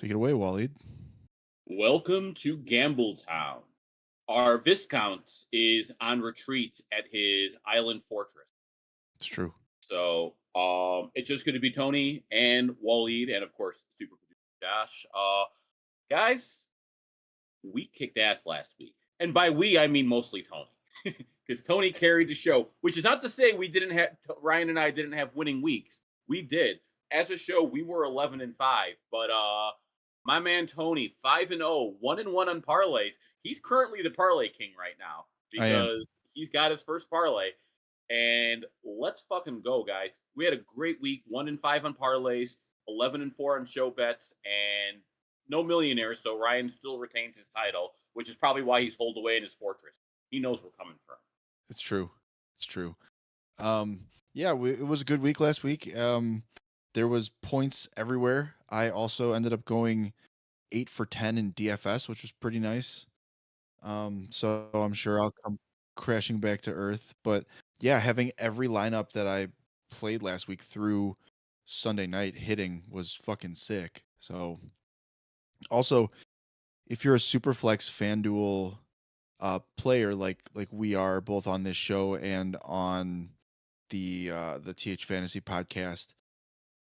Take it away, Waleed. Welcome to Gambletown. Our Viscount is on retreat at his island fortress. It's true. So it's just going to be Tony and Waleed and of course super producer Josh. Guys, we kicked ass last week. And by we I mean mostly Tony. Because Tony carried the show, which is not to say we didn't have Ryan and I didn't have winning weeks. We did. As a show, we were 11-5, but my man Tony, 5-0, 1-1 on parlays. He's currently the parlay king right now I am. because he's got his first parlay. And let's fucking go, guys. We had a great week, 1-5 on parlays, 11-4 on show bets, and no millionaires. So Ryan still retains his title, which is probably why he's holed away in his fortress. He knows we're coming for him. It's true. It's true. It was a good week last week. There was points everywhere. I also ended up going 8 for 10 in DFS, which was pretty nice. So I'm sure I'll come crashing back to earth. But yeah, having every lineup that I played last week through Sunday night hitting was fucking sick. So also, if you're a Superflex FanDuel player like we are both on this show and on the TH Fantasy podcast,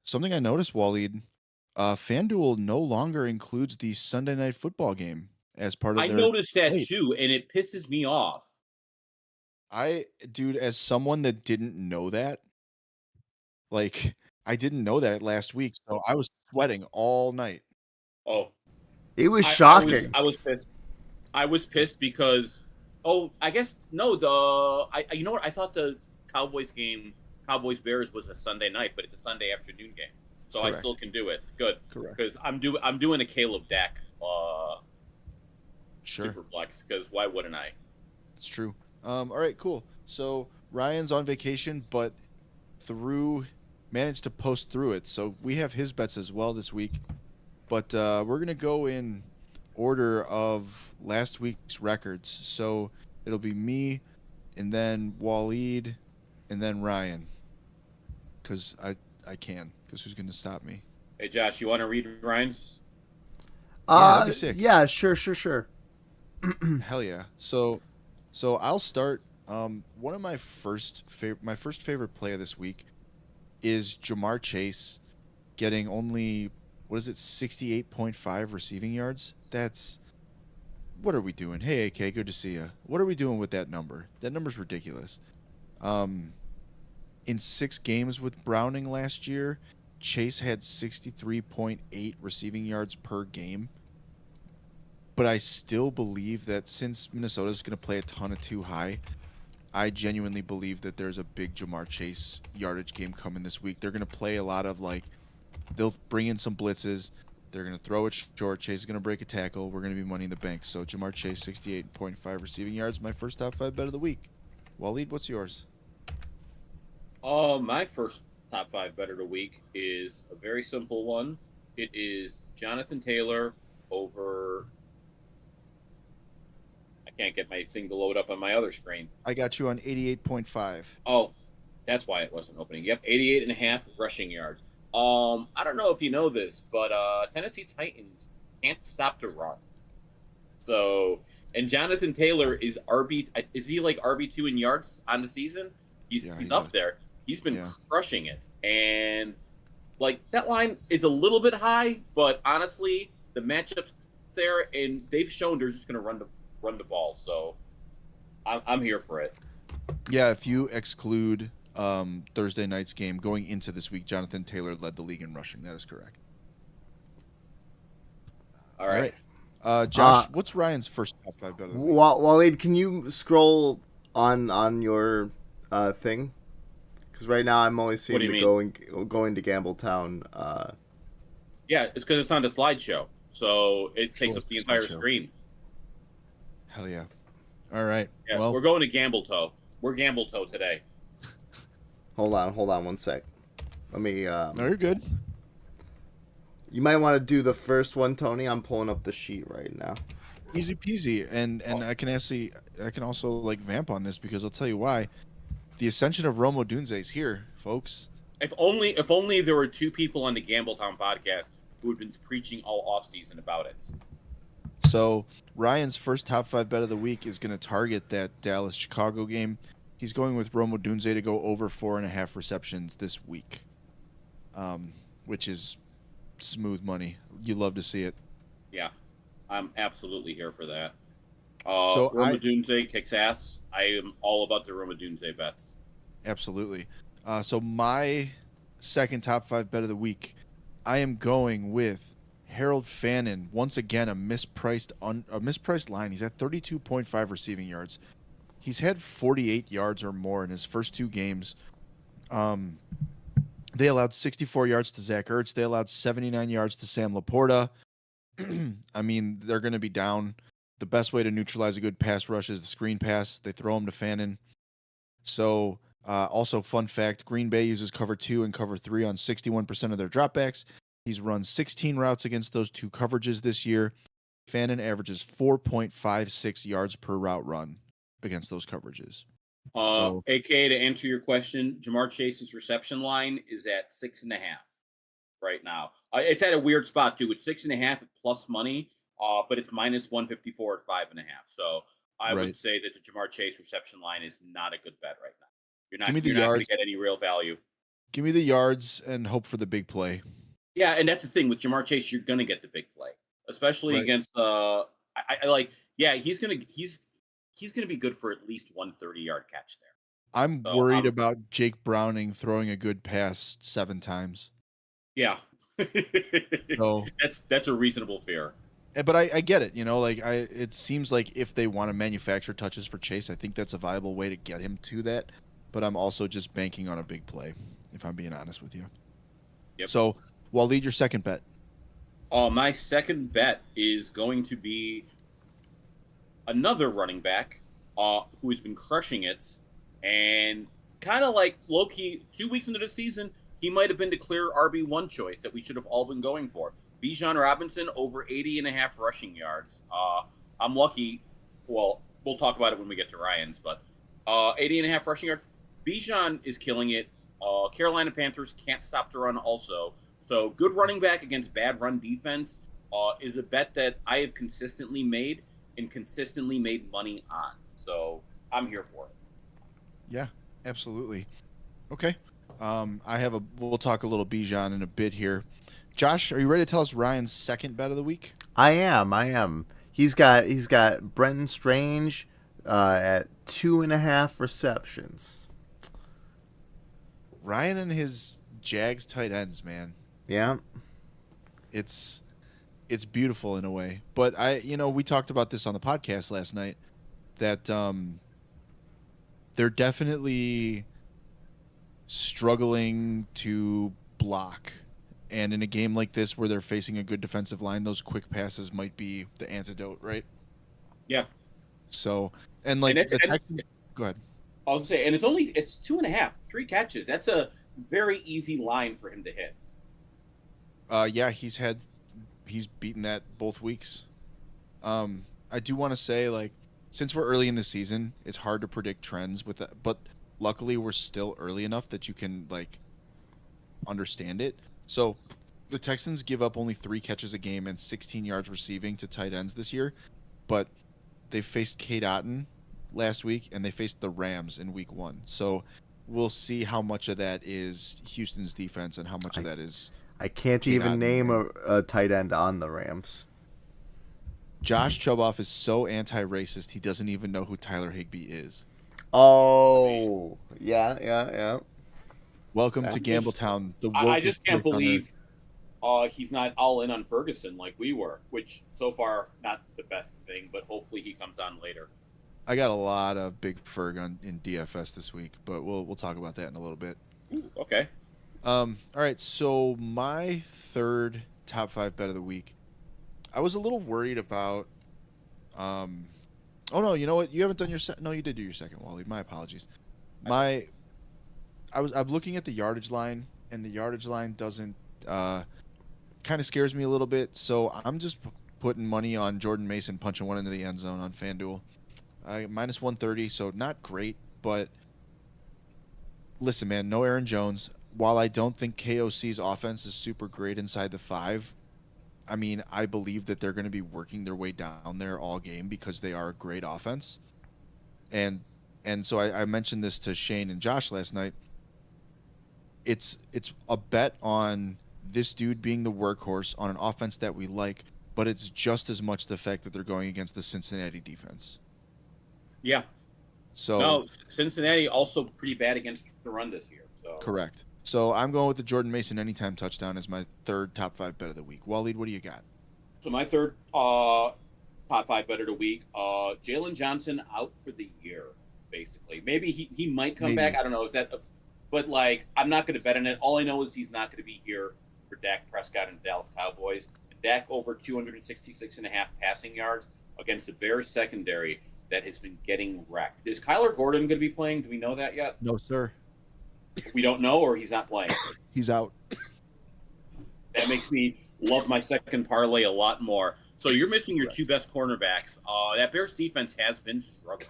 something I noticed, Waleed, FanDuel no longer includes the Sunday night football game as part of I their noticed that slate. too, and it pisses me off. Dude, as someone that didn't know that, like, I didn't know that last week, so I was sweating all night. Oh, It was I shocking. was pissed. I was pissed because I guess no you know what, I thought the Cowboys Bears was a Sunday night, but it's a Sunday afternoon game, so Correct. I still can do it. Good, Correct. because I'm doing a Caleb Dak Sure. super flex, because why wouldn't I? It's true. All right, cool. So Ryan's on vacation, but managed to post through it. So we have his bets as well this week. But we're gonna go in order of last week's records. So it'll be me, and then Waleed, and then Ryan. Because I can. Because who's gonna stop me? Hey Josh, you want to read Ryan's? that'd be sick. Yeah, sure. Hell yeah. So I'll start. One of my first favorite play of this week is Jamar Chase getting only 68.5 receiving yards. What are we doing? Hey AK, good to see you. What are we doing with that number? That number's ridiculous. In 6 games with Browning last year, Chase had 63.8 receiving yards per game. But I still believe that since Minnesota's going to play a ton of too high, I genuinely believe that there's a big Jamar Chase yardage game coming this week. They're going to play a lot of they'll bring in some blitzes. They're going to throw it short. Chase is going to break a tackle. We're going to be money in the bank. So Jamar Chase, 68.5 receiving yards, my first top 5 bet of the week. Waleed, what's yours? My first top 5 bet of the week is a very simple one. It is Jonathan Taylor over. I can't get my thing to load up on my other screen. I got you on 88.5. Oh, that's why it wasn't opening. Yep, 88.5 rushing yards. I don't know if you know this, but Tennessee Titans can't stop the run. So, and Jonathan Taylor is he like RB2 in yards on the season? He's up there. He's been crushing it. And that line is a little bit high, but honestly, the matchup's there, and they've shown they're just going to run the ball. So I'm here for it. Yeah, if you exclude Thursday night's game, going into this week, Jonathan Taylor led the league in rushing. That is correct. All right. Josh, what's Ryan's first top 5 bet of the week? Waleed, can you scroll on your thing? Because right now I'm only seeing going to Gambletown. Yeah, it's because it's on the slideshow, so it takes up the entire screen. Hell yeah! All right. Yeah, well, we're going to Gambletown. We're Gambletown today. Hold on 1 sec. Let me. No, you're good. You might want to do the first one, Tony. I'm pulling up the sheet right now. Easy peasy, and I can also vamp on this because I'll tell you why. The ascension of Rome Odunze is here, folks. If only there were 2 people on the Gambletown podcast who had been preaching all offseason about it. So Ryan's first top 5 bet of the week is going to target that Dallas-Chicago game. He's going with Rome Odunze to go over 4.5 receptions this week, which is smooth money. You love to see it. Yeah, I'm absolutely here for that. So Rome Odunze kicks ass. I am all about the Rome Odunze bets. Absolutely. So my second top 5 bet of the week, I am going with Harold Fannin. Once again, a mispriced line. He's at 32.5 receiving yards. He's had 48 yards or more in his first 2 games. They allowed 64 yards to Zach Ertz. They allowed 79 yards to Sam Laporta. I mean, they're going to be down. The best way to neutralize a good pass rush is the screen pass. They throw him to Fannin. So, also fun fact, Green Bay uses cover 2 and cover 3 on 61% of their dropbacks. He's run 16 routes against those 2 coverages this year. Fannin averages 4.56 yards per route run against those coverages. AKA, to answer your question, Jamar Chase's reception line is at 6.5 right now. It's at a weird spot too. It's 6.5 plus money, but it's minus 154 at 5.5. So I would say that the Jamar Chase reception line is not a good bet right now. You're not going to get any real value. Give me the yards and hope for the big play. Yeah, and that's the thing with Jamar Chase. You're going to get the big play, especially against he's going to be good for at least 130-yard catch there. I'm worried about Jake Browning throwing a good pass 7 times. Yeah. So that's a reasonable fear. But I get it, it seems like if they want to manufacture touches for Chase, I think that's a viable way to get him to that. But I'm also just banking on a big play, if I'm being honest with you. Yep. So, Waleed, your second bet. My second bet is going to be another running back who has been crushing it. And kind of like low-key, 2 weeks into the season, he might have been the clear RB1 choice that we should have all been going for. Bijan Robinson over 80.5 rushing yards. I'm lucky. Well, we'll talk about it when we get to Ryan's, but 80.5 rushing yards. Bijan is killing it. Carolina Panthers can't stop the run also. So good running back against bad run defense is a bet that I have consistently made and consistently made money on. So I'm here for it. Yeah, absolutely. Okay. We'll talk a little Bijan in a bit here. Josh, are you ready to tell us Ryan's second bet of the week? I am. He's got Brenton Strange at 2.5 receptions. Ryan and his Jags tight ends, man. Yeah. It's beautiful in a way. But we talked about this on the podcast last night that they're definitely struggling to block. And in a game like this where they're facing a good defensive line, those quick passes might be the antidote, right? Yeah. So, go ahead. I was gonna say, and it's 2.5, 3 catches. That's a very easy line for him to hit. Yeah, he's beaten that both weeks. I do want to say, since we're early in the season, it's hard to predict trends with that, but luckily we're still early enough that you can understand it. So the Texans give up only 3 catches a game and 16 yards receiving to tight ends this year, but they faced Cade Otton last week and they faced the Rams in week 1. So we'll see how much of that is Houston's defense and how much of that is I can't Cade even Otton. name a tight end on the Rams. Josh Chuboff is so anti-racist, he doesn't even know who Tyler Higbee is. Oh, yeah. Welcome to Gambletown. I just can't believe he's not all in on Ferguson like we were, which so far not the best thing, but hopefully he comes on later. I got a lot of big Ferg in DFS this week, but we'll talk about that in a little bit. Ooh, okay. All right, so my third top 5 bet of the week, I was a little worried about. Oh no, you know what? You haven't done your No, you did do your second, Wally. My apologies. I'm looking at the yardage line, and the yardage line doesn't kind of scares me a little bit. So I'm just putting money on Jordan Mason punching one into the end zone on FanDuel. Minus 130, so not great, but listen, man, no Aaron Jones. While I don't think KOC's offense is super great inside the 5, I mean, I believe that they're going to be working their way down there all game because they are a great offense. And so I mentioned this to Shane and Josh last night. It's a bet on this dude being the workhorse on an offense that we like, but it's just as much the fact that they're going against the Cincinnati defense. Yeah. So no, Cincinnati also pretty bad against the run this year. So correct. So I'm going with the Jordan Mason anytime touchdown as my third top 5 bet of the week. Waleed, what do you got? So my third top 5 bet of the week, Jalen Johnson out for the year, basically. Maybe he might come back. I don't know. But like, I'm not going to bet on it. All I know is he's not going to be here for Dak Prescott and the Dallas Cowboys. And Dak over 266.5 passing yards against the Bears secondary that has been getting wrecked. Is Kyler Gordon going to be playing? Do we know that yet? No, sir. We don't know, or he's not playing? He's out. That makes me love my second parlay a lot more. So you're missing your two best cornerbacks. That Bears defense has been struggling.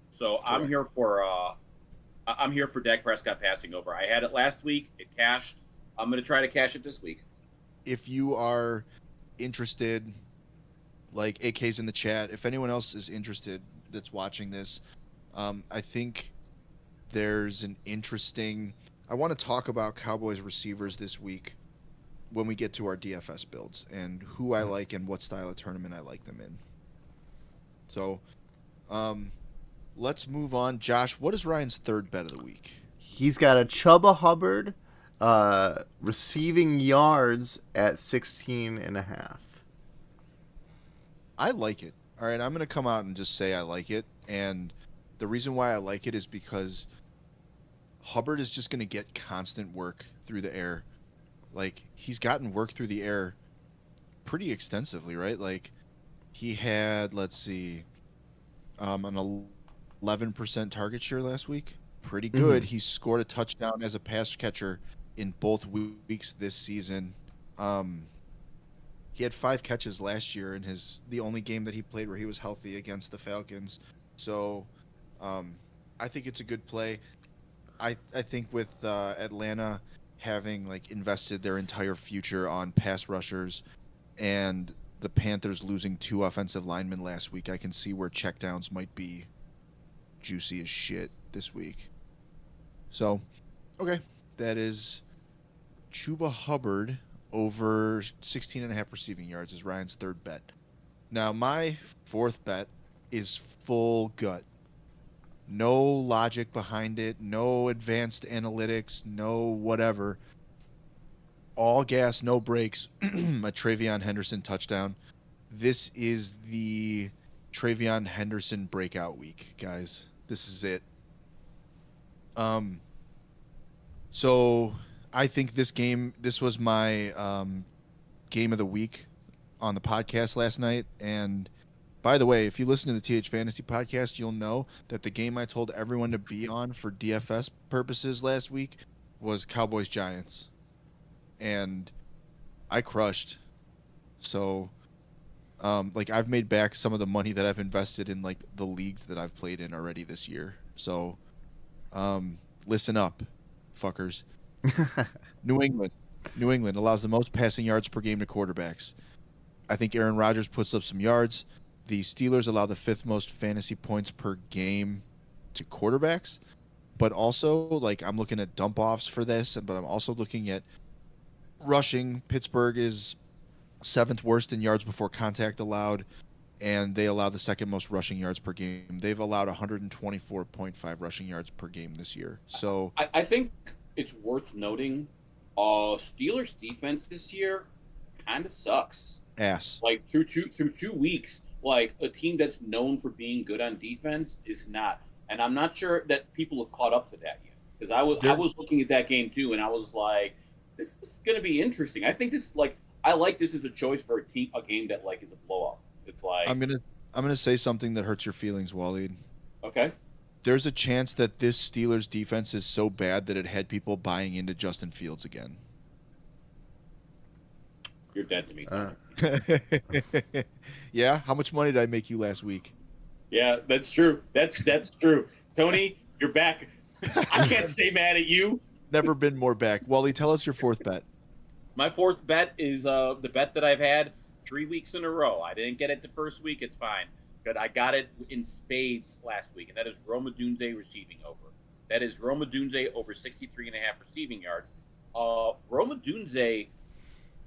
So I'm here for Dak Prescott passing over. I had it last week. It cashed. I'm going to try to cash it this week. If you are interested, like AK's in the chat, if anyone else is interested that's watching this, I think there's an interesting... I want to talk about Cowboys receivers this week when we get to our DFS builds and who I like and what style of tournament I like them in. So, let's move on. Josh, what is Ryan's third bet of the week? He's got a Chuba Hubbard receiving yards at 16.5. I like it. All right, I'm going to come out and just say I like it. And the reason why I like it is because Hubbard is just going to get constant work through the air. Like, he's gotten work through the air pretty extensively, right? Like, he had, let's see, an 11% target share last week. Pretty good. Mm-hmm. He scored a touchdown as a pass catcher in both weeks this season. He had 5 catches last year in the only game that he played where he was healthy against the Falcons. So, I think it's a good play. I think with Atlanta having like invested their entire future on pass rushers and the Panthers losing 2 offensive linemen last week, I can see where checkdowns might be juicy as shit this week. So, okay, that is Chuba Hubbard over 16.5 receiving yards is Ryan's third bet. Now, my fourth bet is full gut. No logic behind it, no advanced analytics, no whatever. All gas, no brakes. A Travion Henderson touchdown. This is the Travion Henderson breakout week, guys. This is it. So I think this was my game of the week on the podcast last night. And by the way, if you listen to the TH Fantasy podcast, you'll know that the game I told everyone to be on for DFS purposes last week was Cowboys-Giants. And I crushed. So, I've made back some of the money that I've invested in, like, the leagues that I've played in already this year. So, listen up, fuckers. New England allows the most passing yards per game to quarterbacks. I think Aaron Rodgers puts up some yards. The Steelers allow the 5th most fantasy points per game to quarterbacks. But also, like, I'm looking at dump-offs for this, but I'm also looking at rushing. Pittsburgh is 7th worst in yards before contact allowed, and they allow the 2nd most rushing yards per game. They've allowed 124.5 rushing yards per game this year. So I think it's worth noting, Steelers defense this year kind of sucks. Ass. Like through two weeks, like a team that's known for being good on defense is not. And I'm not sure that people have caught up to that yet. Because I was looking at that game too, and I was like, this is going to be interesting. I think this this is a choice for a game that like is a blowout. It's like I'm gonna say something that hurts your feelings, Waleed. Okay. There's a chance that this Steelers defense is so bad that it had people buying into Justin Fields again. You're dead to me. Yeah? How much money did I make you last week? Yeah, that's true. That's true. Tony, you're back. I can't stay mad at you. Never been more back. Wally, tell us your fourth bet. My fourth bet is the bet that I've had 3 weeks in a row. I didn't get it the first week. It's fine. But I got it in spades last week, and that is Roma Dunze receiving over. That is Roma Dunze over 63.5 receiving yards. Roma Dunze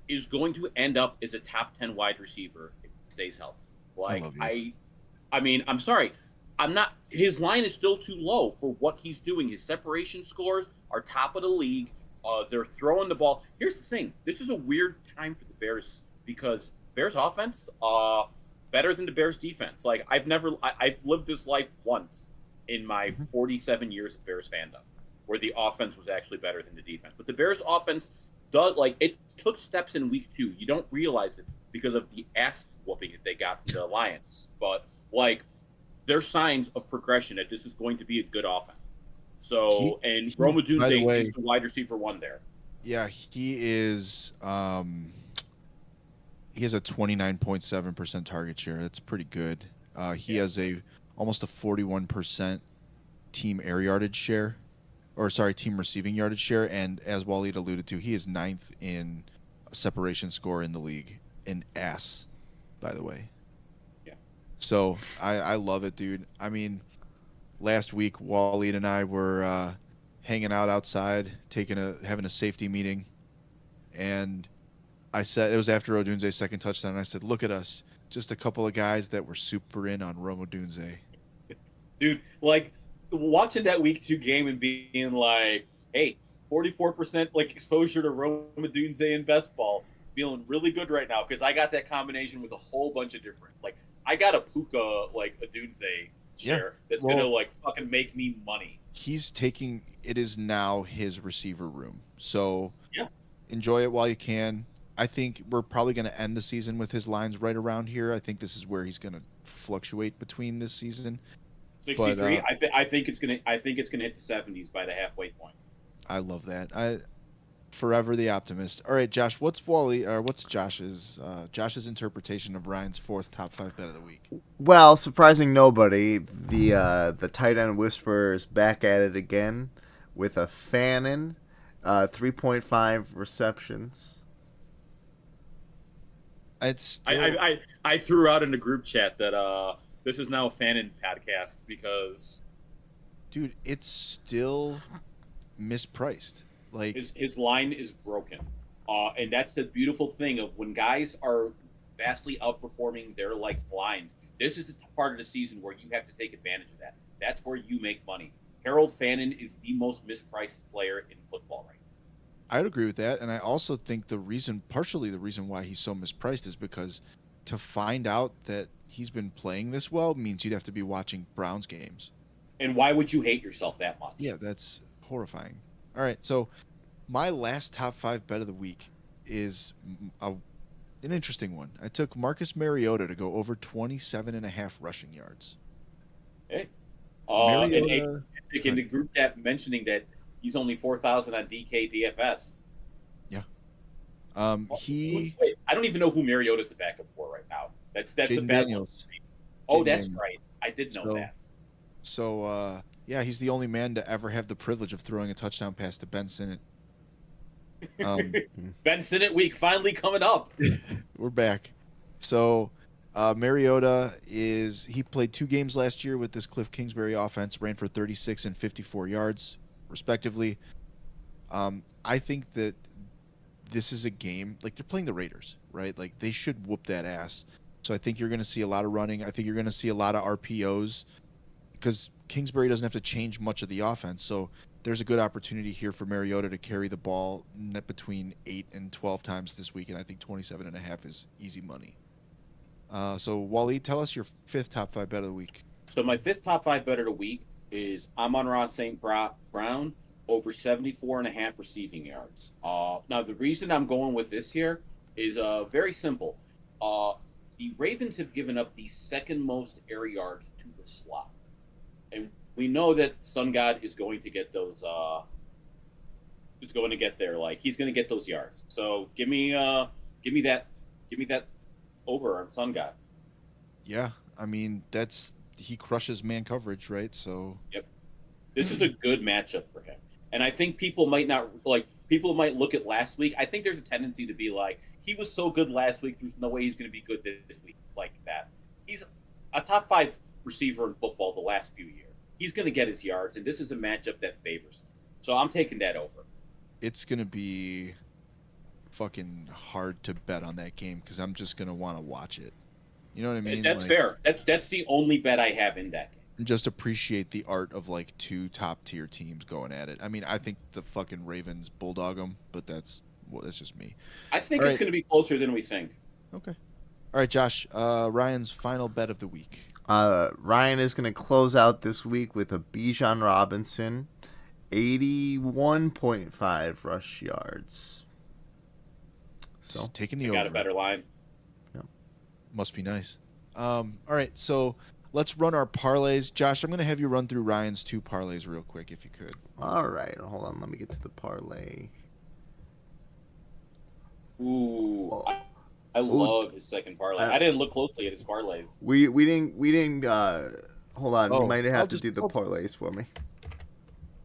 is going to end up as a top 10 wide receiver if he stays healthy. Like, I mean, I'm sorry. His line is still too low for what he's doing. His separation scores are top of the league. They're throwing the ball. Here's the thing. This is a weird time for the Bears because Bears offense, better than the Bears defense. Like, I've lived this life once in my 47 years of Bears fandom where the offense was actually better than the defense. But the Bears offense it took steps in week 2. You don't realize it because of the ass whooping that they got from the Lions. But, like, there's signs of progression that this is going to be a good offense. So, and Roma Dunze is the wide receiver 1 there. Yeah, he is. He has a 29.7% target share. That's pretty good. He has almost a 41% team air yardage share, team receiving yardage share. And as Waleed alluded to, he is 9th in separation score in the league. An ass, by the way. Yeah. So I love it, dude. I mean, last week Waleed and I were hanging out outside, having a safety meeting, and I said, it was after Odunze's second touchdown, and I said, look at us, just a couple of guys that were super in on Roma Dunze. Dude, like, watching that week 2 game and being like, hey, 44% like exposure to Roma Dunze in best ball, feeling really good right now because I got that combination with a whole bunch of different, like, I got a Puka, like, a Dunze share that's going to, like, fucking make me money. It is now his receiver room. So yeah, enjoy it while you can. I think we're probably going to end the season with his lines right around here. I think this is where he's going to fluctuate between this season. 63. I think it's gonna hit the 70s by the halfway point. I love that. Forever the optimist. All right, Josh. What's Josh's interpretation of Ryan's 4th top 5 bet of the week? Well, surprising nobody, the tight end whisperer is back at it again with a Fannin, 3.5 receptions. I threw out in the group chat that this is now a Fannin podcast because, dude, it's still mispriced. Like, his line is broken, and that's the beautiful thing of when guys are vastly outperforming their like lines. This is the part of the season where you have to take advantage of that. That's where you make money. Harold Fannin is the most mispriced player in football right now. I'd agree with that, and I also think partially the reason why he's so mispriced is because to find out that he's been playing this well means you'd have to be watching Browns games. And why would you hate yourself that much? Yeah, that's horrifying. All right, so my last top 5 bet of the week is an interesting one. I took Marcus Mariota to go over 27.5 rushing yards. Hey, and in the group chat mentioning that he's only 4,000 on DK DFS. Yeah. Wait, I don't even know who Mariota's the backup for right now. That's Jaden a bad Daniels. one. Oh, that's right. I did know that. So, yeah, he's the only man to ever have the privilege of throwing a touchdown pass to Ben Sinnott. Ben Sinnott week finally coming up. We're back. So, Mariota he played 2 games last year with this Cliff Kingsbury offense, ran for 36 and 54 yards, respectively. I think that this is a game, like, they're playing the Raiders, right? Like, they should whoop that ass. So I think you're going to see a lot of running. I think you're going to see a lot of RPOs because Kingsbury doesn't have to change much of the offense. So there's a good opportunity here for Mariota to carry the ball net between 8 and 12 times this week, and I think 27.5 is easy money. So Waleed, tell us your 5th top 5 bet of the week. So my 5th top 5 bet of the week is Amon-Ra St. Brown over 74.5 receiving yards. Now the reason I'm going with this here is very simple. The Ravens have given up the 2nd most air yards to the slot. And we know that Sun God is going to get those is going to get there. Like, he's going to get those yards. So give me that over on Sun God. Yeah, I mean, he crushes man coverage, right? So yep. This is a good matchup for him. And I think people might look at last week. I think there's a tendency to be like, he was so good last week. There's no way he's going to be good this week like that. He's a top 5 receiver in football the last few years. He's going to get his yards, and this is a matchup that favors him. So I'm taking that over. It's gonna be fucking hard to bet on that game because I'm just gonna want to watch it. You know what I mean? That's fair. That's the only bet I have in that game. And just appreciate the art of like 2 top tier teams going at it. I mean, I think the fucking Ravens bulldog them, but that's just me. I think All it's right. going to be closer than we think. Okay. All right, Josh. Ryan's final bet of the week. Ryan is going to close out this week with a Bijan Robinson, 81.5 rush yards. So Just taking the I over. got a better line. Must be nice. All right, so let's run our parlays. Josh, I'm going to have you run through Ryan's 2 parlays real quick, if you could. all right, hold on, let me get to the parlay. Ooh, I love his second parlay. I didn't look closely at his parlays. We didn't. Hold on, you might have to do the I'll- parlays for me.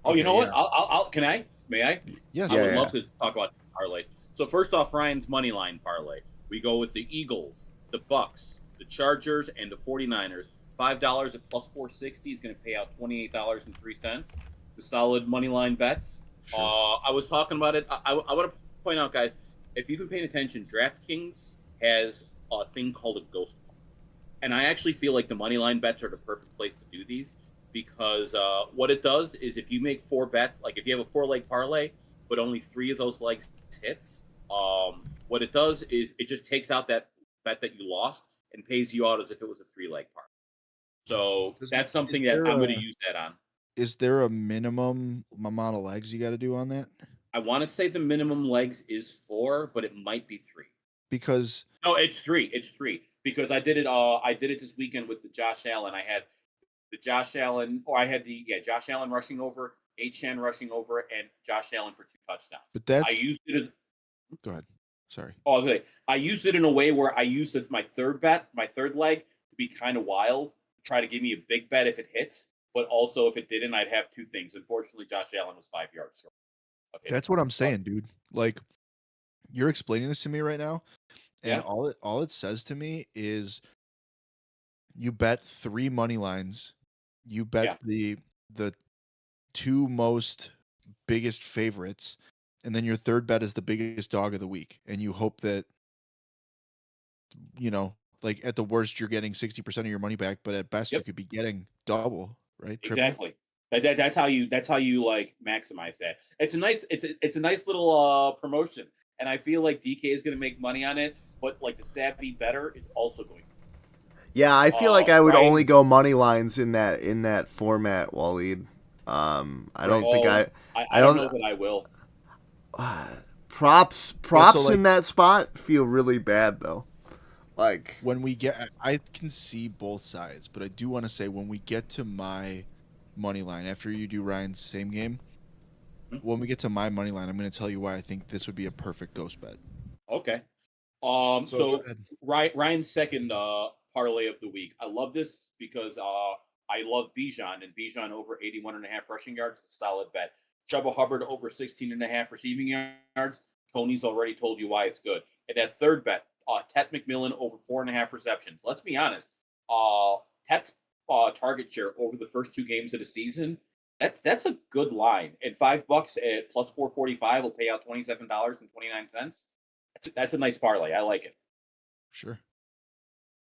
Oh, you Okay, know what? yeah. I'll can I? May I? Yes. I would Yeah. love to talk about parlays. So first off, Ryan's money line parlay. We go with the Eagles, the Bucks, the Chargers, and the 49ers. $5 at plus 460 is going to pay out $28.03. The solid money line bets. Sure. I was talking about it. I want to point out, guys, if you've been paying attention, DraftKings has a thing called a ghost ball. And I actually feel like the money line bets are the perfect place to do these because what it does is if you make 4 bets, like if you have a 4-leg parlay, but only 3 of those legs hits, what it does is it just takes out that bet that you lost and pays you out as if it was a 3-leg parlay. So that's something that I'm going to use that on. Is there a minimum amount of legs you got to do on that? I want to say the minimum legs is 4, but it might be 3. Because No, it's 3. It's 3 because I did it. I did it this weekend with the Josh Allen. I had the Josh Allen, or I had the Josh Allen rushing over, H-Chan rushing over, and Josh Allen for 2 touchdowns. but that's I used it. Go ahead. Sorry. I used it in a way where I used my third leg, to be kind of wild, try to give me a big bet if it hits, but also if it didn't, I'd have 2 things. Unfortunately, Josh Allen was 5 yards short. Okay, That's what I'm saying, dude. Like, you're explaining this to me right now, and Yeah. all it says to me is you bet 3 money lines, you bet the 2 most biggest favorites, and then your third bet is the biggest dog of the week, and you hope that, like at the worst you're getting 60% of your money back, but at best you Yep. could be getting double, right? Triple. Exactly. That's how you like maximize that. It's a nice little promotion, and I feel like DK is going to make money on it, but like the savvy bettor is also going to. Yeah, I feel like I would Ryan- only go money lines in that format, Waleed. I don't think I don't know that I will. props like- in that spot feel really bad though. Like When we get, I can see both sides, but I do want to say when we get to my money line, after you do Ryan's same game, when we get to my money line, I'm going to tell you why I think this would be a perfect ghost bet. Okay. go So ahead. Ryan's second parlay of the week. I love this because I love Bijan, and Bijan over 81.5 rushing yards is a solid bet. Chuba Hubbard over 16.5 receiving yards. Tony's already told you why it's good. And that third bet, Tet McMillan over 4.5 receptions. Let's be honest. Tet's target share over the first 2 games of the season, that's a good line. And $5 at plus 445 will pay out $27.29. That's a nice parlay. I like it. Sure.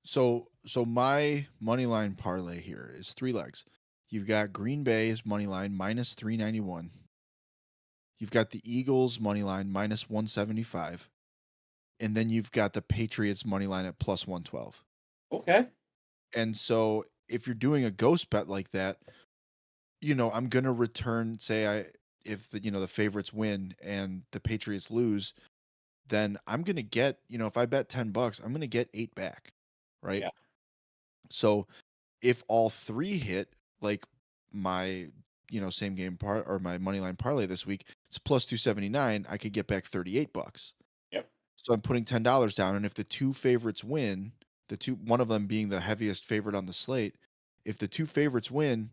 So my money line parlay here is 3 legs. You've got Green Bay's money line minus 391. You've got the Eagles money line minus 175. And then you've got the Patriots money line at plus 112. Okay. And so if you're doing a ghost bet like that, I'm going to return, if the favorites win and the Patriots lose, then I'm going to get, if I bet $10, I'm going to get 8 back. Right. Yeah. So if all 3 hit, like my, same game part or my money line parlay this week, it's plus 279. I could get back $38. Yep. So I'm putting $10 down. And if the 2 favorites win, one of them being the heaviest favorite on the slate, if the 2 favorites win,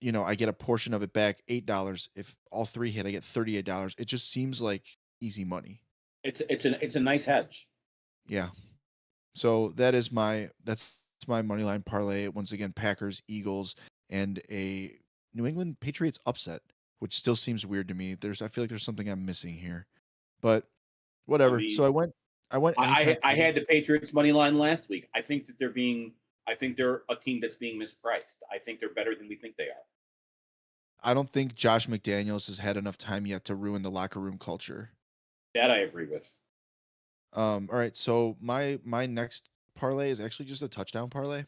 I get a portion of it back, $8. If all 3 hit, I get $38. It just seems like easy money. It's a nice hedge. Yeah. So that's my money line parlay. Once again, Packers, Eagles, and a New England Patriots upset, which still seems weird to me. I feel like there's something I'm missing here, but I whatever. So mean, I went anytime I team. had the Patriots money line last week. I think that I think they're a team that's being mispriced. I think they're better than we think they are. I don't think Josh McDaniels has had enough time yet to ruin the locker room culture. That I agree with. All right. So my next parlay is actually just a touchdown parlay.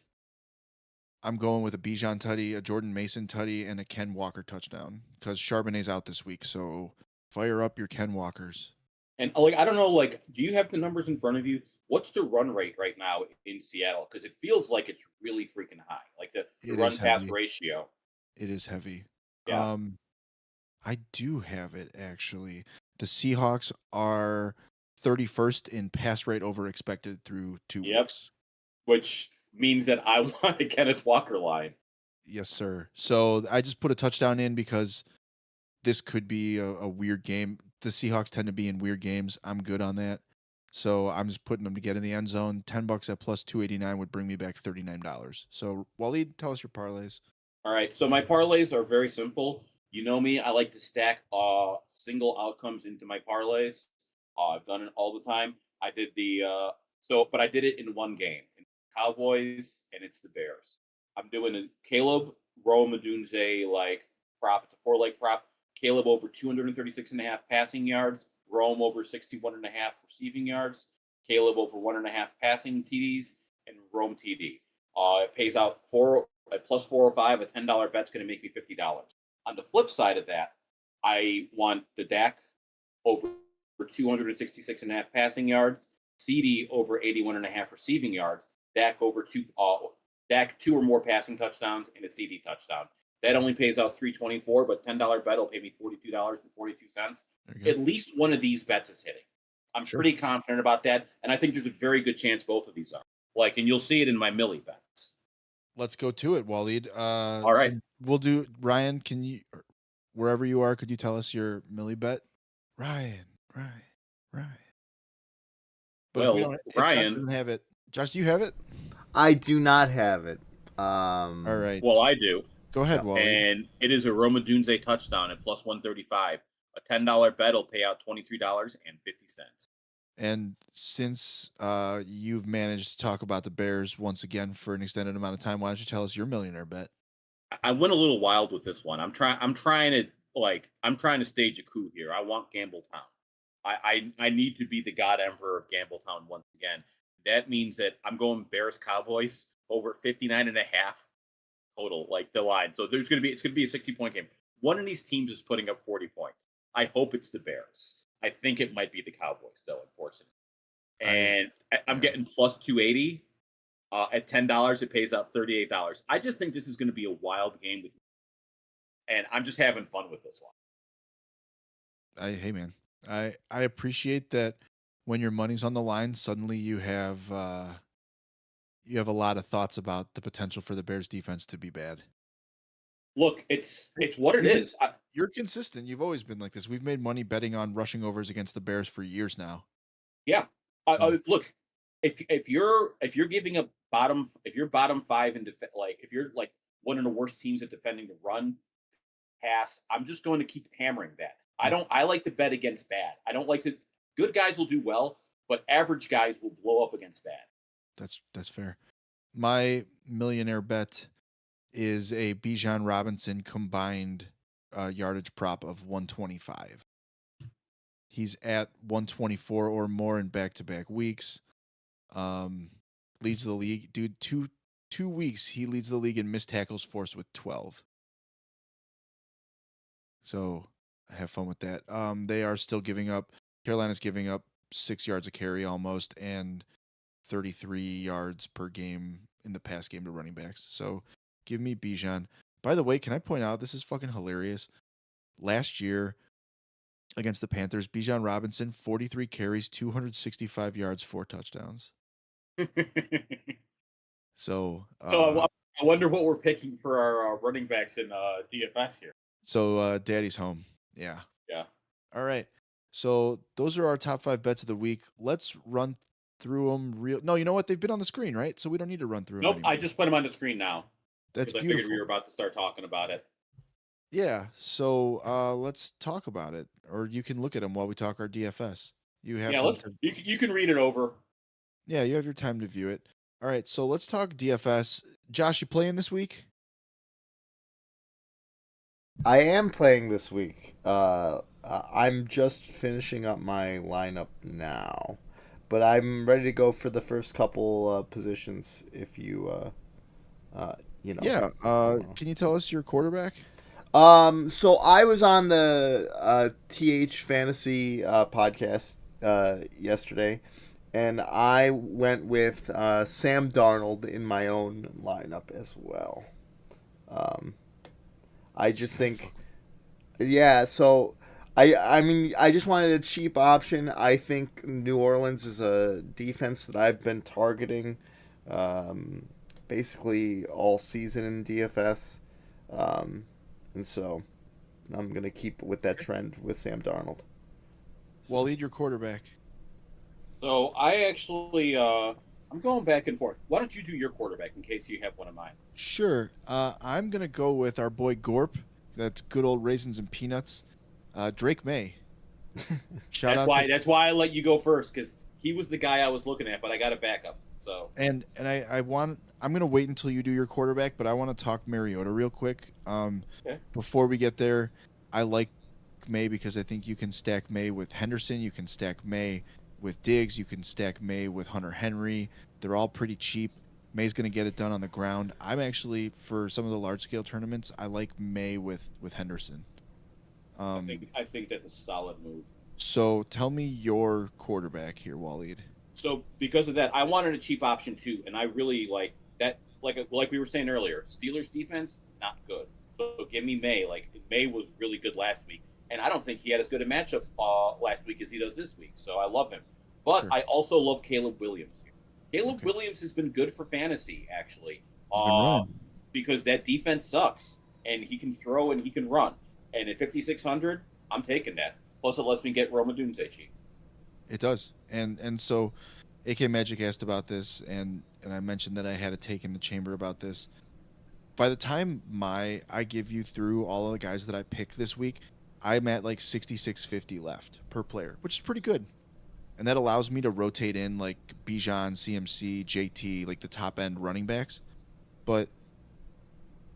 I'm going with a Bijan tutty, a Jordan Mason tutty, and a Ken Walker touchdown because Charbonnet's out this week. So fire up your Ken Walkers. And like, I don't know, like, do you have the numbers in front of you? What's the run rate right now in Seattle? Because it feels like it's really freaking high, like the It run is pass heavy. ratio. It is heavy. Yeah. I do have it actually. The Seahawks are 31st in pass rate over expected through 2 Yep. weeks. Which means that I want a Kenneth Walker line. Yes, sir. So I just put a touchdown in because this could be a weird game. The Seahawks tend to be in weird games. I'm good on that. So I'm just putting them to get in the end zone. $10 at plus 289 would bring me back $39. So Waleed, tell us your parlays. All right. So my parlays are very simple. You know me, I like to stack single outcomes into my parlays. I've done it all the time. I did but I did it in one game. Cowboys and it's the Bears. I'm doing a Caleb Romadunze like prop, it's a 4-leg prop. Caleb over 236.5 passing yards, Rome over 61.5 receiving yards, Caleb over 1.5 passing TDs, and Rome TD. It pays out at plus 405. A $10 bet's going to make me $50. On the flip side of that, I want the Dak over 266.5 passing yards, CD over 81.5 receiving yards, Dak over Dak 2 or more passing touchdowns, and a CD touchdown. That only pays out $324, but $10 bet will pay me $42.42. At least one of these bets is hitting. I'm pretty confident about that, and I think there's a very good chance both of these are. Like, and you'll see it in my Millie bets. Let's go to it, Waleed. All right. So we'll do Ryan. Can you, wherever you are, could you tell us your Millie bet? Ryan. But if Ryan doesn't have it, Josh, do you have it? I do not have it. All right. Well, I do. Go ahead, Waleed. And it is a Romadunze touchdown at plus 135. A $10 bet will pay out $23.50. And since you've managed to talk about the Bears once again for an extended amount of time, why don't you tell us your millionaire bet? I went a little wild with this one. I'm trying to stage a coup here. I want Gambletown. I need to be the God Emperor of Gambletown once again. That means that I'm going Bears Cowboys over 59.5 total, like the line. So it's gonna be a 60-point game. One of these teams is putting up 40 points. I hope it's the Bears. I think it might be the Cowboys, though, unfortunately. And I'm getting plus 280. At $10, it pays out $38. I just think this is going to be a wild game with me. And I'm just having fun with this one. Hey man, I appreciate that when your money's on the line, suddenly you have a lot of thoughts about the potential for the Bears defense to be bad. Look, it's what it is. You're consistent. You've always been like this. We've made money betting on rushing overs against the Bears for years now. Yeah. Look, if you're giving a bottom five in if you're like one of the worst teams at defending the run pass, I'm just going to keep hammering that. I like to bet against bad. I don't like to. Good guys will do well, but average guys will blow up against bad. That's fair. My millionaire bet is a Bijan Robinson combined yardage prop of 125. He's at 124 or more in back-to-back weeks. Leads the league, dude. Two weeks he leads the league in missed tackles forced with 12. So have fun with that. They are still giving up. Carolina's giving up 6 yards a carry almost and 33 yards per game in the pass game to running backs. So give me Bijan. By the way, can I point out this is fucking hilarious? Last year against the Panthers, Bijan Robinson, 43 carries, 265 yards, 4 touchdowns. So I wonder what we're picking for our running backs in DFS here. So Daddy's home. Yeah. Yeah. All right. So those are our top 5 bets of the week. Let's run through them real. No, you know what? They've been on the screen, right? So we don't need to run through them Nope, I anymore. just put them on the screen now That's because I figured we beautiful. were about to start talking about it. Yeah. So let's talk about it, or you can look at them while we talk our DFS. You have Yeah, them let's. to. You can read it over. Yeah, you have your time to view it. All right. So let's talk DFS. Josh, you playing this week? I am playing this week. I'm just finishing up my lineup now, but I'm ready to go for the first couple positions. If you, uh, you know. Yeah. Can you tell us your quarterback? So I was on the TH Fantasy podcast yesterday, and I went with Sam Darnold in my own lineup as well. Um, I just think, yeah. So I mean, I just wanted a cheap option. I think New Orleans is a defense that I've been targeting, um, basically all season in DFS, and so I'm gonna keep with that trend with Sam Darnold. So. Waleed, your quarterback. So I actually, I'm going back and forth. Why don't you do your quarterback in case you have one of mine? Sure. I'm gonna go with our boy Gorp. That's good old raisins and peanuts. Drake May. Shout That's out to why. That's why I let you go first because he was the guy I was looking at, but I got a backup. So I'm gonna wait until you do your quarterback, but I want to talk Mariota real quick. okay. Before we get there, I like May because I think you can stack May with Henderson, you can stack May with Diggs, you can stack May with Hunter Henry. They're all pretty cheap. May's gonna get it done on the ground. I'm actually for some of the large scale tournaments, I like May with Henderson. I think that's a solid move. So tell me your quarterback here, Waleed. So because of that, I wanted a cheap option too, and I really like that. Like we were saying earlier, Steelers defense not good. So give me May. Like May was really good last week, and I don't think he had as good a matchup last week as he does this week. So I love him, but Sure. I also love Caleb Williams here. Caleb Okay. Williams has been good for fantasy actually, He's been running. because that defense sucks, and he can throw and he can run. And at 5,600, I'm taking that. Plus, it lets me get Roma Dunze cheap. It does. And so AK Magic asked about this and I mentioned that I had a take in the chamber about this. By the time I give you through all of the guys that I picked this week, I'm at like 6650 left per player, which is pretty good. And that allows me to rotate in like Bijan, CMC, JT, like the top end running backs. But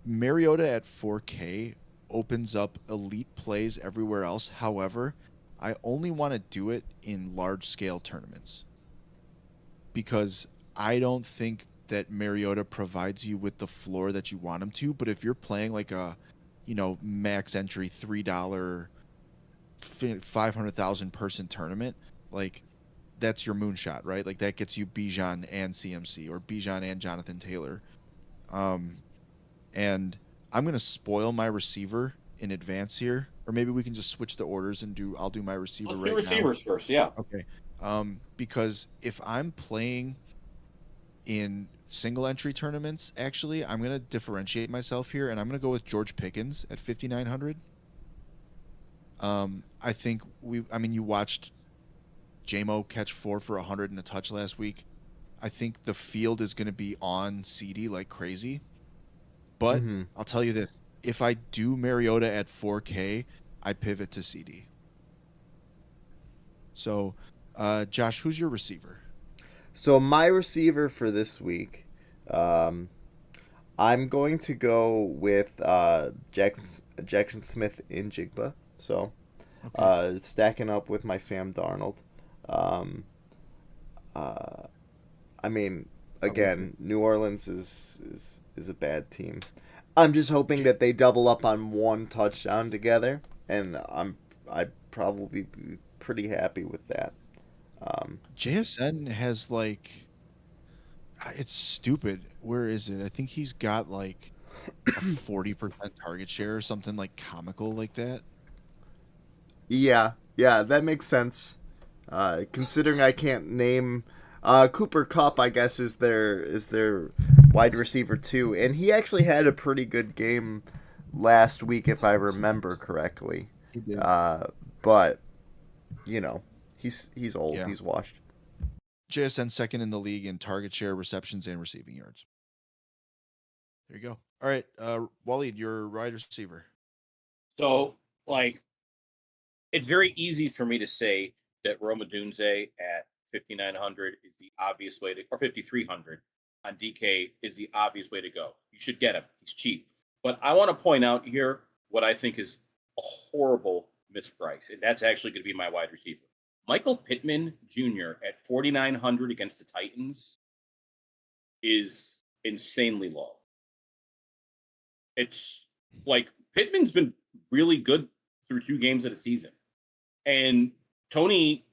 Mariota at 4K opens up elite plays everywhere else. However, I only want to do it in large scale tournaments because I don't think that Mariota provides you with the floor that you want him to. But if you're playing like a, max entry $3 500,000 person tournament, like that's your moonshot, right? Like that gets you Bijan and CMC or Bijan and Jonathan Taylor. Um, and I'm gonna spoil my receiver in advance here, or maybe we can just switch the orders and I'll do my receiver Let's right do now. receivers first, yeah. Okay. Because if I'm playing in single entry tournaments, actually, I'm gonna differentiate myself here, and I'm gonna go with George Pickens at 5,900. I think you watched JMO catch 4 for 100 and a touch last week. I think the field is gonna be on CD like crazy. But Mm-hmm. I'll tell you this: if I do Mariota at 4K, I pivot to CD. So, Josh, who's your receiver? So my receiver for this week, um, I'm going to go with Jackson Smith in Jigba. So stacking up with my Sam Darnold. Um, uh, I mean, again, New Orleans is a bad team. I'm just hoping that they double up on one touchdown together, and I'd probably be pretty happy with that. JSN has like it's stupid. Where is it? I think he's got like a 40% target share or something like comical like that. Yeah, that makes sense. Considering I can't name Cooper Kupp, I guess is their wide receiver too, and he actually had a pretty good game last week if I remember correctly. He did. But you know, he's old. Yeah. He's washed. JSN second in the league in target share, receptions, and receiving yards. There you go. All right, Waleed, your wide receiver. So, like, it's very easy for me to say that Roma Dunze at 5,900 is the obvious way to, or 5,300 on DK is the obvious way to go. You should get him. He's cheap. But I want to point out here what I think is a horrible misprice, and that's actually going to be my wide receiver. Michael Pittman Jr. at 4,900 against the Titans is insanely low. It's like Pittman's been really good through 2 games of the season. And Tony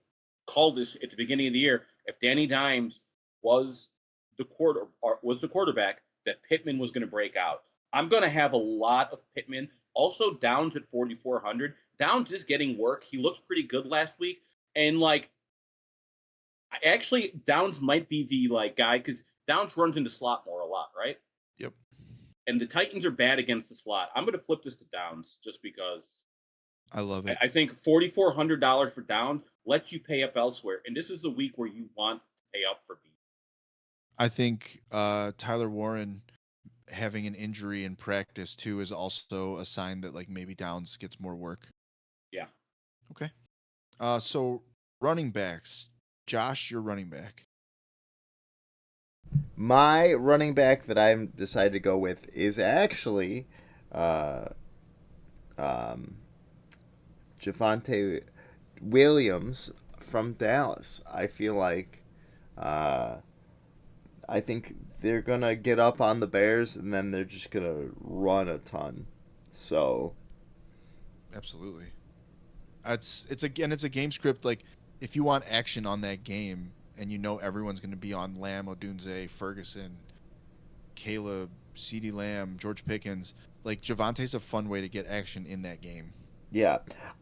called this at the beginning of the year. If Danny Dimes was the quarterback, that Pittman was going to break out. I'm going to have a lot of Pittman. Also, Downs at 4,400. Downs is getting work. He looked pretty good last week, and like, actually, Downs might be the guy because Downs runs into slot more a lot, right? Yep. And the Titans are bad against the slot. I'm going to flip this to Downs just because. I love it. I think $4,400 for Down lets you pay up elsewhere, and this is a week where you want to pay up for B. I think Tyler Warren having an injury in practice too is also a sign that like maybe Downs gets more work. Yeah. Okay. So running backs. Josh, your running back. My running back that I'm decided to go with is actually Javonte Williams from Dallas. I feel like I think they're gonna get up on the Bears and then they're just gonna run a ton. So Absolutely. It's a game script. Like if you want action on that game and you know everyone's going to be on Lamb, Odunze, Ferguson, Caleb, CeeDee Lamb, George Pickens, like Javante's a fun way to get action in that game. yeah,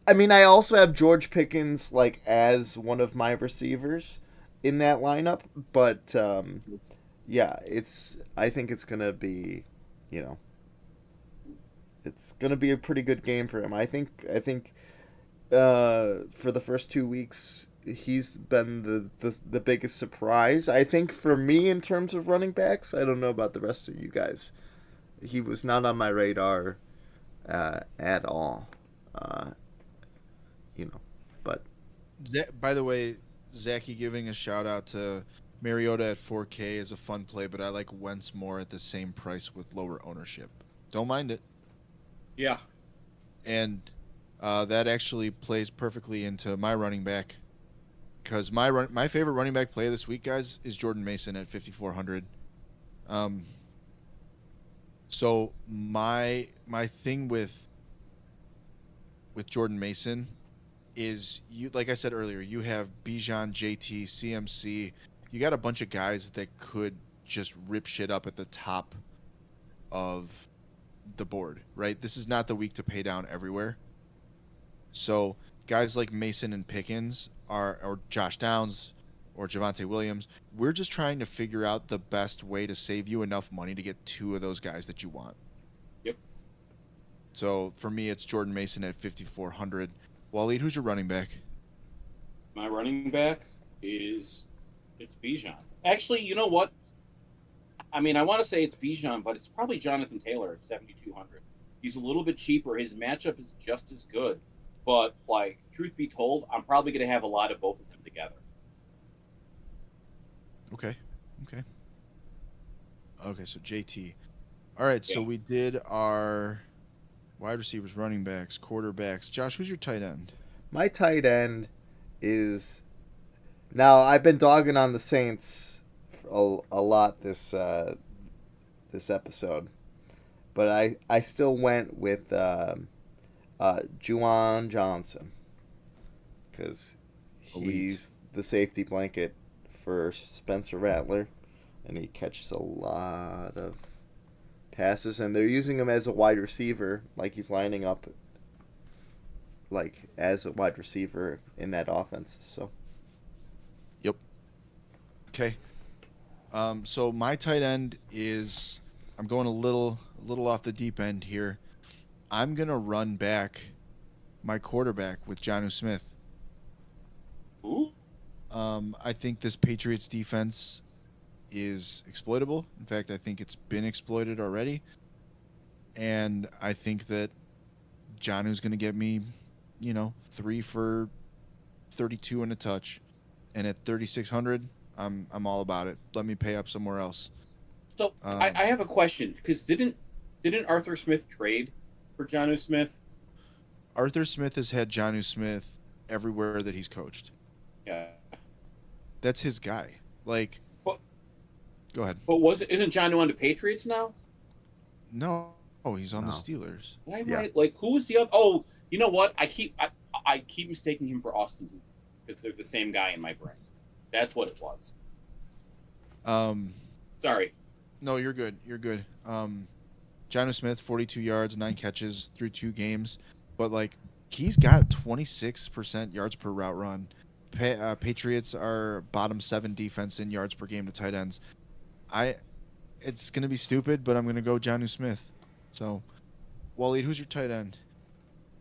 I mean I also have George Pickens like as one of my receivers in that lineup, but yeah, I think it's gonna be, you know, it's gonna be a pretty good game for him. I think for the first 2 weeks he's been the biggest surprise. I think for me in terms of running backs. I don't know about the rest of you guys. He was not on my radar at all. You know, but By the way, Zachy giving a shout out to Mariota at 4K is a fun play, but I like Wentz more at the same price with lower ownership. Don't mind it. Yeah. And that actually plays perfectly into my running back because my favorite running back play this week, guys, is Jordan Mason at 5,400. So my thing with Jordan Mason is you, like I said earlier, you have Bijan, JT, CMC. You got a bunch of guys that could just rip shit up at the top of the board, right? This is not the week to pay down everywhere. So guys like Mason and Pickens or Josh Downs or Javonte Williams, we're just trying to figure out the best way to save you enough money to get 2 of those guys that you want. Yep. So for me, it's Jordan Mason at 5,400. Waleed, who's your running back? My running back it's Bijan. Actually, you know what? I mean, I want to say it's Bijan, but it's probably Jonathan Taylor at 7,200. He's a little bit cheaper. His matchup is just as good. But, like, truth be told, I'm probably going to have a lot of both of them together. Okay. Okay, so JT. All right, so we did our wide receivers, running backs, quarterbacks. Josh, who's your tight end? my tight end is now I've been dogging on the Saints a lot this episode, but I still went with Juwan Johnson because he's the safety blanket for Spencer Rattler, and he catches a lot of passes, and they're using him as a wide receiver, like he's lining up like as a wide receiver in that offense. So, Yep. Okay. So my tight end is I'm going a little off the deep end here. I'm gonna run back my quarterback with Jonnu Smith. I think this Patriots defense is exploitable. In fact, I think it's been exploited already. And I think that Jonu's going to get me, 3 for 32 and a touch. And at 3,600, I'm all about it. Let me pay up somewhere else. So I have a question because didn't Arthur Smith trade for Jonnu Smith? Arthur Smith has had Jonnu Smith everywhere that he's coached. Yeah. That's his guy. Like, But go ahead. but isn't Jonnu on the Patriots now? No, he's on the No. Steelers. Why am Yeah. I like who is the other? Oh, you know what? I keep mistaking him for Austin Hooper because they're the same guy in my brain. That's what it was. Sorry. No, you're good. You're good. Jonnu Smith, 42 yards, 9 catches through 2 games, but like he's got 26% yards per route run. Patriots are bottom 7 defense in yards per game to tight ends. It's gonna be stupid, but I'm gonna go Jonnu Smith. So, Waleed, who's your tight end?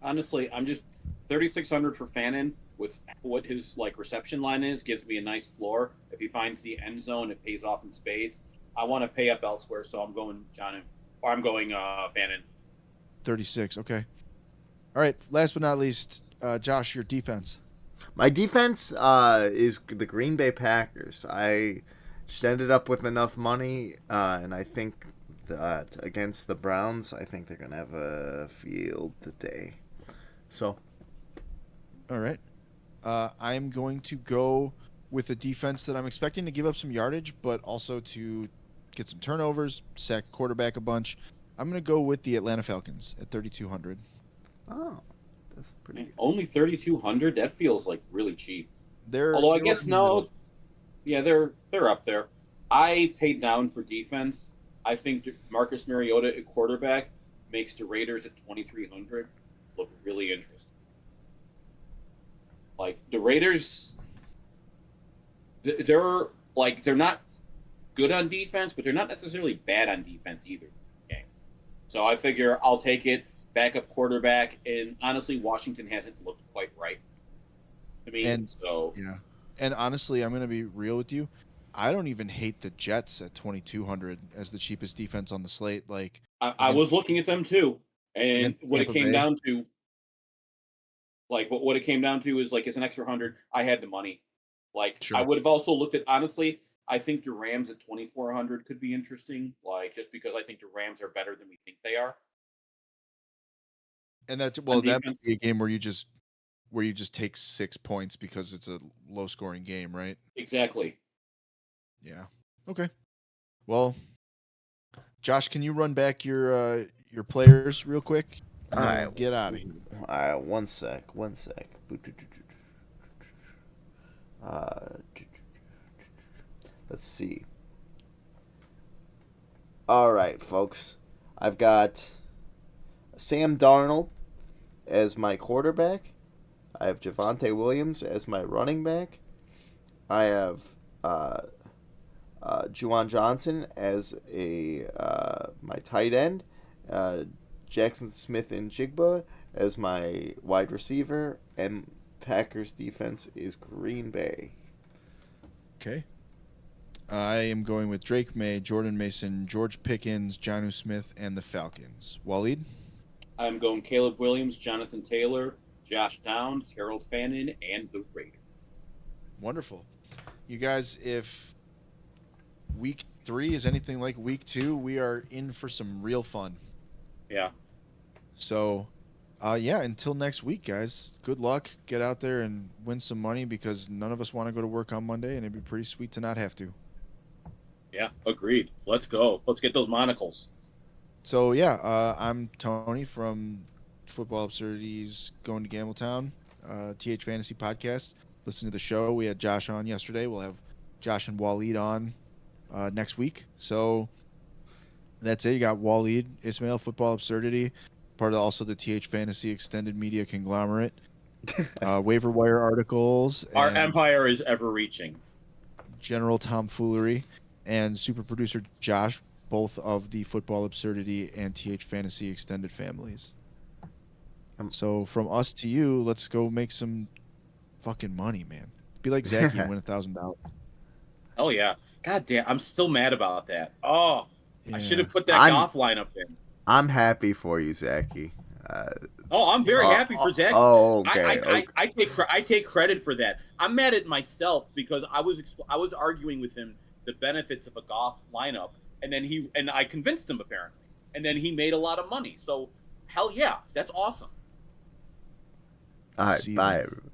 Honestly, I'm just 3,600 for Fannin with what his like reception line is gives me a nice floor. If he finds the end zone, it pays off in spades. I want to pay up elsewhere, so I'm going Jonnu, or I'm going Fannin. 36. Okay. All right. Last but not least, Josh, your defense. My defense is the Green Bay Packers. I just ended up with enough money, and I think that against the Browns, I think they're going to have a field day. So, All right. I am going to go with a defense that I'm expecting to give up some yardage, but also to get some turnovers, sack quarterback a bunch. I'm going to go with the Atlanta Falcons at 3,200. oh, that's pretty good. Only 3,200. That feels like really cheap. They're Although I they're guess right in the middle. no, yeah, they're up there. I paid down for defense. I think Marcus Mariota at quarterback makes the Raiders at 2,300 look really interesting. Like the Raiders, they're not good on defense, but they're not necessarily bad on defense either. Games. So I figure I'll take it. Backup quarterback, and honestly, Washington hasn't looked quite right to me. And So yeah. And honestly, I'm going to be real with you. I don't even hate the Jets at 2,200 as the cheapest defense on the slate. Like I was looking at them too, and against what it Tampa came Bay. down to, like what it came down to is like it's an extra 100. I had the money. Like I Sure. would have also looked at honestly. I think the Rams at 2,400 could be interesting. Like just because I think the Rams are better than we think they are And that on that might be defense. a game where you just take 6 points because it's a low scoring game, right? Exactly. Yeah. Okay. Well, Josh, can you run back your players real quick? And All then right. we'll get out of here. All right, one sec. Let's see. All right, folks. I've got Sam Darnold as my quarterback. I have Javonte Williams as my running back. I have Juwan Johnson as my tight end. Jackson Smith and Jigba as my wide receiver, and Packers defense is Green Bay. Okay. I am going with Drake May, Jordan Mason, George Pickens, Jonnu Smith, and the Falcons. Waleed? I'm going Caleb Williams, Jonathan Taylor, Josh Downs, Harold Fannin, and the Raiders. Wonderful. You guys, if week 3 is anything like week 2, we are in for some real fun. Yeah. So, yeah, until next week, guys, good luck. Get out there and win some money because none of us want to go to work on Monday, and it'd be pretty sweet to not have to. Yeah, agreed. Let's go. Let's get those monocles. So, yeah, I'm Tony from Football Absurdities Going to Gambletown, TH Fantasy Podcast. Listen to the show. We had Josh on yesterday. We'll have Josh and Waleed on next week. So, that's it. You got Waleed, Ismail, Football Absurdity, part of also the TH Fantasy Extended Media Conglomerate, waiver wire articles, Our and empire is ever reaching. general tomfoolery, and super producer Josh, both of the Football Absurdity and TH Fantasy Extended families. So from us to you, let's go make some fucking money, man. Be like Zachy and win $1,000. Oh yeah. God damn, I'm still mad about that. Oh, I should have put that I'm- golf lineup in. I'm happy for you, Zachy. Oh, I'm very happy for Zach. Okay. I take credit for that. I'm mad at myself because I was arguing with him the benefits of a golf lineup, and then I convinced him apparently, and then he made a lot of money. So hell yeah, that's awesome. All right, See bye, that. everybody.